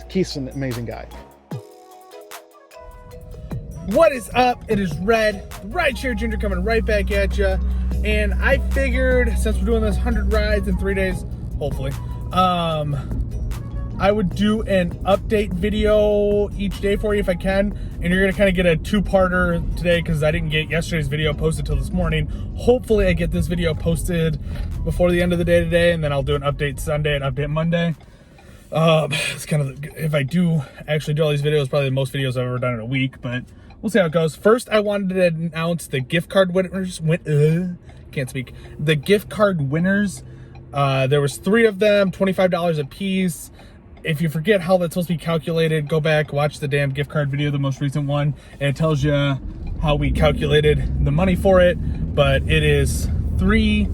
Keith's an amazing guy. What is up? It is Red, Rideshare Ginger, coming right back at you. And I figured, since we're doing this 100 rides in 3 days, hopefully, I would do an update video each day for you if I can. And you're going to kind of get a two-parter today because I didn't get yesterday's video posted till this morning. Hopefully I get this video posted before the end of the day today, and then I'll do an update Sunday and update Monday. It's kind of, if I do actually do all these videos, probably the most videos I've ever done in a week, but we'll see how it goes. First, I wanted to announce the gift card winners. Can't speak. The gift card winners. There was 3 of them, $25 a piece. If you forget how that's supposed to be calculated, go back, watch the damn gift card video, the most recent one, and it tells you how we calculated the money for it. But it is 3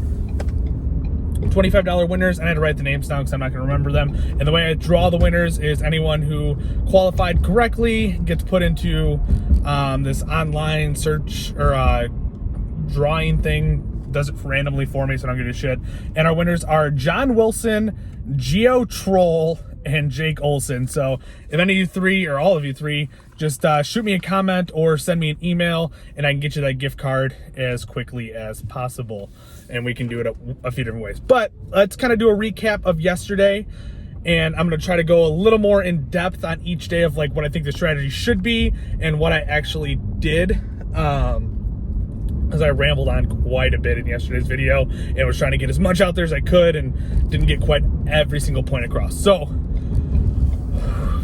$25 winners, and I had to write the names down because I'm not going to remember them. And the way I draw the winners is anyone who qualified correctly gets put into this online search or drawing thing. Does it randomly for me, so I don't give a shit. And our winners are John Wilson, Geo Troll, and Jake Olson. So if any of you 3 or all of you 3, just shoot me a comment or send me an email, and I can get you that gift card as quickly as possible. And we can do it a few different ways. But let's kind of do a recap of yesterday. And I'm going to try to go a little more in depth on each day of like what I think the strategy should be and what I actually did. As I rambled on quite a bit in yesterday's video and was trying to get as much out there as I could and didn't get quite every single point across. So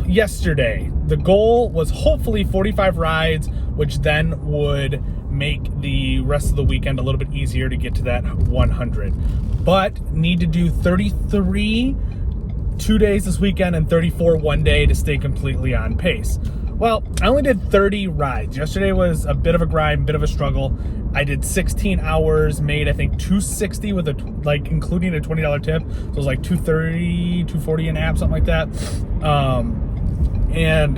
yesterday, the goal was hopefully 45 rides, which then would make the rest of the weekend a little bit easier to get to that 100. But need to do 33 2 days this weekend and 34 one day to stay completely on pace. Well, I only did 30 rides. Yesterday was a bit of a grind, bit of a struggle. I did 16 hours, made I think 260 with including a $20 tip. So it was like 230, 240 an app, something like that. And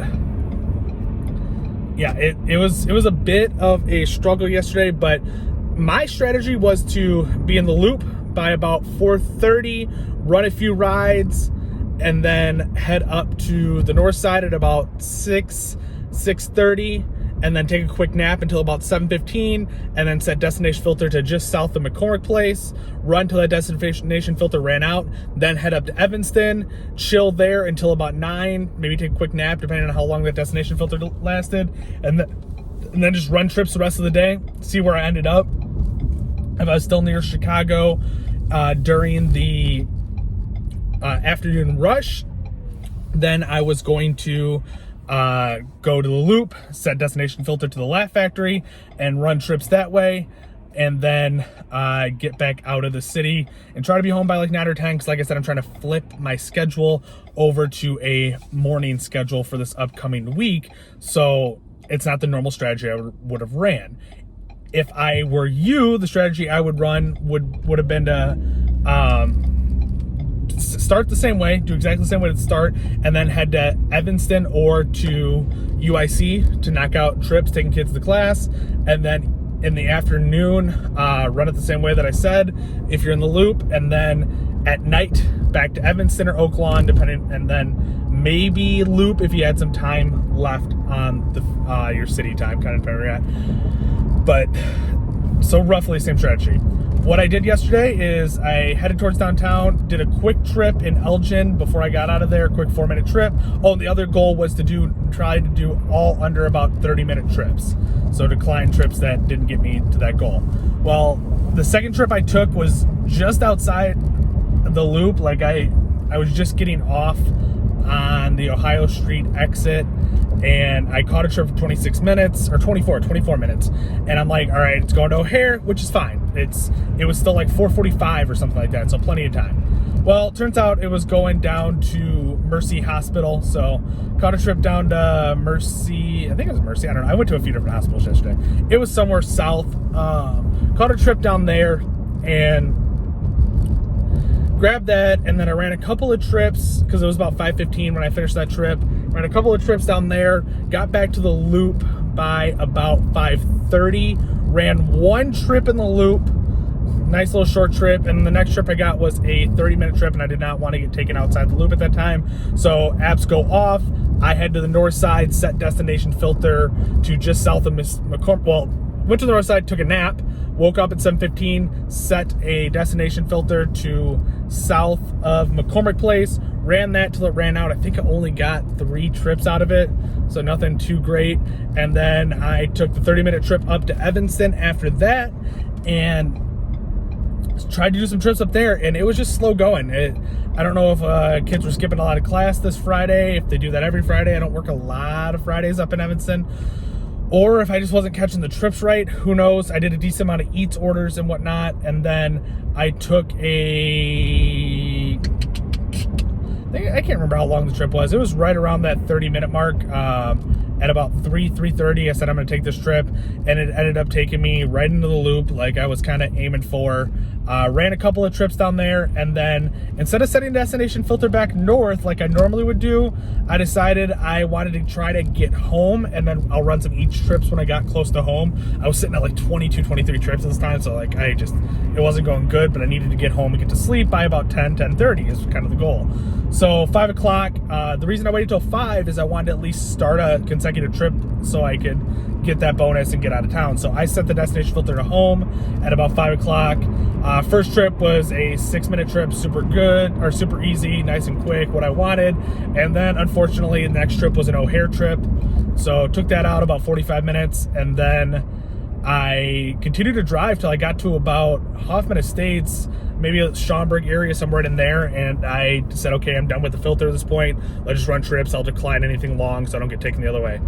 yeah, it was a bit of a struggle yesterday, but my strategy was to be in the loop by about 4:30, run a few rides, and then head up to the north side at about 6:30, and then take a quick nap until about 7:15, and then set destination filter to just south of McCormick Place, run till that destination filter ran out, then head up to Evanston, chill there until about 9, maybe take a quick nap depending on how long that destination filter lasted, and then just run trips the rest of the day, see where I ended up. If I was still near Chicago during the afternoon rush, then I was going to go to the loop, set destination filter to the Laugh Factory, and run trips that way, and then get back out of the city and try to be home by like 9 or 10, because like I said, I'm trying to flip my schedule over to a morning schedule for this upcoming week, so it's not the normal strategy I would have ran. If I were you, the strategy I would run would have been to start the same way, do exactly the same way to start, and then head to Evanston or to UIC to knock out trips, taking kids to class, and then in the afternoon, run it the same way that I said, if you're in the loop, and then at night, back to Evanston or Oak Lawn, depending, and then maybe loop if you had some time left on the your city time, kind of where you're at. But, so roughly same strategy. What I did yesterday is I headed towards downtown, did a quick trip in Elgin before I got out of there, a quick 4-minute trip. Oh, and the other goal was to try to do all under about 30-minute trips. So decline trips that didn't get me to that goal. Well, the second trip I took was just outside the loop. Like I was just getting off on the Ohio Street exit, and I caught a trip for 26 minutes, or 24 minutes. And I'm like, all right, it's going to O'Hare, which is fine. It was still like 4:45 or something like that, so plenty of time. Well, it turns out it was going down to Mercy Hospital, so caught a trip down to Mercy. I think it was Mercy, I don't know. I went to a few different hospitals yesterday. It was somewhere south. Caught a trip down there and grabbed that, and then I ran a couple of trips because it was about 5:15 when I finished that trip. Ran a couple of trips down there, got back to the loop by about 5:30, ran one trip in the loop, nice little short trip. And the next trip I got was a 30-minute trip, and I did not want to get taken outside the loop at that time. So apps go off. I head to the north side, set destination filter to just south of McCormick. Well, went to the north side, took a nap, woke up at 7:15, set a destination filter to south of McCormick Place, ran that till it ran out. I think I only got 3 trips out of it, so nothing too great. And then I took the 30-minute trip up to Evanston after that and tried to do some trips up there, and it was just slow going. I don't know if kids were skipping a lot of class this Friday, if they do that every Friday. I don't work a lot of Fridays up in Evanston. Or if I just wasn't catching the trips right, who knows? I did a decent amount of eats orders and whatnot, and then I took I can't remember how long the trip was. It was right around that 30-minute mark. At about 3:30, I said I'm going to take this trip, and it ended up taking me right into the loop like I was kind of aiming for. Ran a couple of trips down there, and then instead of setting destination filter back north like I normally would do, I decided I wanted to try to get home, and then I'll run some each trips when I got close to home. I was sitting at like 22, 23 trips this time, so like it wasn't going good, but I needed to get home and get to sleep by about 10:30 is kind of the goal. So 5 o'clock, the reason I waited till 5 is I wanted to at least start a consecutive trip so I could get that bonus and get out of town. So I set the destination filter to home at about 5 o'clock. First trip was a 6-minute trip, super good, or super easy, nice and quick, what I wanted. And then unfortunately, the next trip was an O'Hare trip. So took that out about 45 minutes, and then I continued to drive till I got to about Hoffman Estates, maybe a Schaumburg area, somewhere in there, and I said, okay, I'm done with the filter at this point. Let's just run trips. I'll decline anything long so I don't get taken the other way.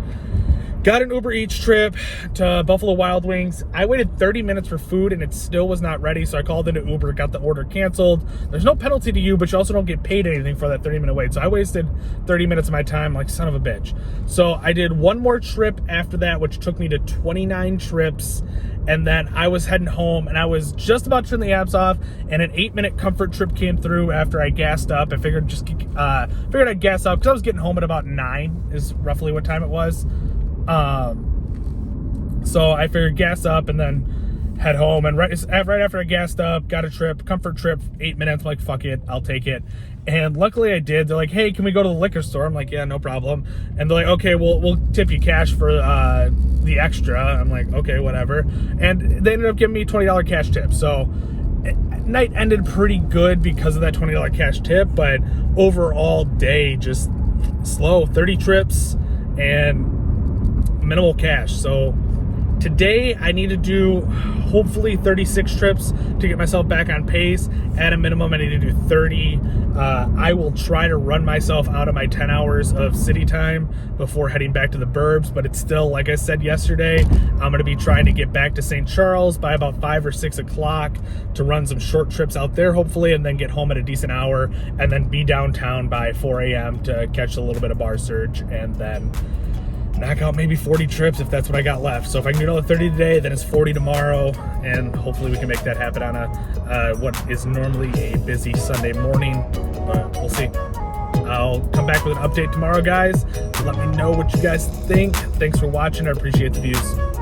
Got an Uber Eats trip to Buffalo Wild Wings. I waited 30 minutes for food, and it still was not ready, so I called into Uber, got the order canceled. There's no penalty to you, but you also don't get paid anything for that 30-minute wait. So I wasted 30 minutes of my time like son of a bitch. So I did one more trip after that, which took me to 29 trips, and then I was heading home, and I was just about to turn the apps off, and an 8-minute comfort trip came through after I gassed up. I figured I'd gas up because I was getting home at about 9 is roughly what time it was. So I figured gas up and then head home, and right after I gassed up, got a trip, comfort trip, 8 minutes. I'm like, fuck it, I'll take it. And luckily I did. They're like, hey, can we go to the liquor store? I'm like, yeah, no problem. And they're like, okay, we'll tip you cash for the extra. I'm like, okay, whatever. And they ended up giving me $20 cash tip. So night ended pretty good because of that $20 cash tip, but overall day just slow. 30 trips and minimal cash. So today I need to do hopefully 36 trips to get myself back on pace. At a minimum, I need to do 30. I will try to run myself out of my 10 hours of city time before heading back to the burbs, but it's still, like I said yesterday, I'm going to be trying to get back to St. Charles by about 5 or 6 o'clock to run some short trips out there, hopefully, and then get home at a decent hour, and then be downtown by 4 a.m. to catch a little bit of bar surge, and then knock out maybe 40 trips if that's what I got left. So if I can do another 30 today, then it's 40 tomorrow, and hopefully we can make that happen on what is normally a busy Sunday morning, but we'll see. I'll come back with an update tomorrow, guys. Let me know what you guys think. Thanks for watching. I appreciate the views.